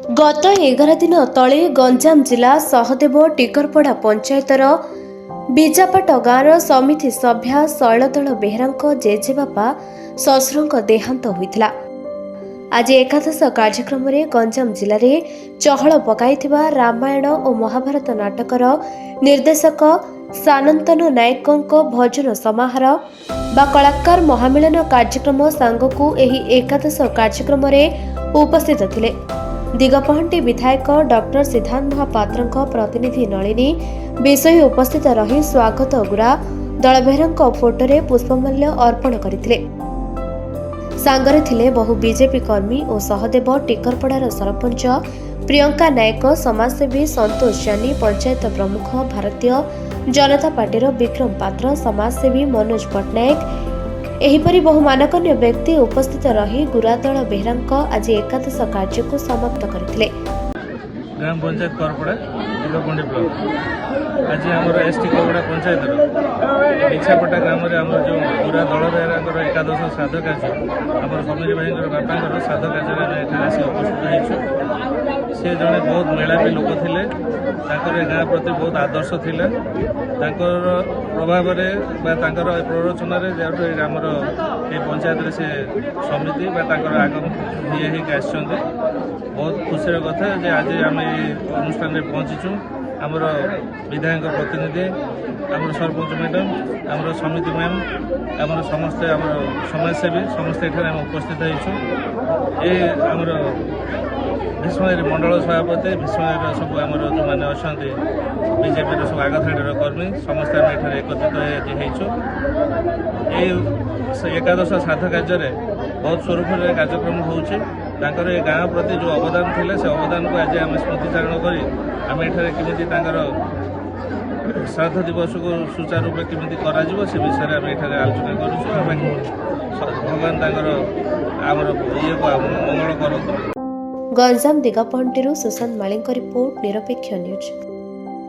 गत 11 दिन तले गंजाम जिला सहदेव टिकरपड़ा पंचायतर बीजापाट गाँवर समिति सभ्या शैलदल बेहेरा जेजेबापा शशुर देहांत होता। आज एकादश कार्यक्रम में गंजाम जिले में चहल पकाई रामायण और महाभारत नाटकर निर्देशक सानंतनु नायकों भजन समाहार बा कलाकार महामिलन कार्यक्रम सांगकू एही एकादश कार्यक्रम में उपस्थित थिले। दिगपहंटी विधायक डॉक्टर सिद्धांत महापात्र प्रतिनिधि नलिनी विषय उपस्थित रही स्वागत गुरा दलबेहरा फोटोरे पुष्पमाल्य अर्पण करथिले। सांगरे थिले बहु बीजेपी कर्मी और सहदेव टिकरपड़ार सरपंच प्रियंका नायक, समाजसेवी संतोष जानी, पंचायत प्रमुख भारतीय जनता पार्टीर विक्रम पात्र, समाजसेवी मनोज पट्टनायक एहिपरि बहु मानकन्य व्यक्ति उपस्थित रही गुरादल बेहेरा आज एकादश कार्य को समाप्त करथिले। ग्राम पंचायत करपड़ा दिगपहंटी ब्लॉक आज आमर एसटी करपड़ा पंचायत इच्छापटा ग्राम में आम जो गुरा दल बेहेरा एकादश श्राद्ध कार्य आम समीर भाई बापा श्राद्ध कार्य आस उपस्थित हो। सी जड़े बहुत मेलापी लोक थे, गाँ प्रति बहुत आदर्श थिला, प्रभाव प्ररोचन आमर ये पंचायत से समिति आगम ये आस बहुत खुशी कथा जे आज आम अनुष्ठान में पहुँचीचु। आमर विधायक प्रतिनिधि, आमर सरपंच मैडम, आमर समिति मैम, आमर समस्ते आमर समाजसेवी समस्ते एठार आम उपस्थित होइछु। ये आमर भीष्मगिरी मंडल सभापति भीष्मगिरी सब आमर जो मैंने अच्छा बीजेपी सब आगधाड़ीर कर्मी समस्ते आम एठार एकत्रित होइछु। ये एकादश श्राद्ध कार्य बहुत स्वरूप कार्यक्रम होउछि। तांकर ये गाँव प्रति जो अवदान थिले से अवदान को आज आम स्मृतिचारण करी आम एठारे केमिति तांकर श्राद्ध दिवस को सुचारू रूप केमिति करा जिवो से विषय में आम एठारे आलोचना करूछु। भगवान तांकर आमर ये को मंगल करतु। गंजाम दिगपहंटी सुशांत माली रिपोर्ट निरपेक्ष न्यूज।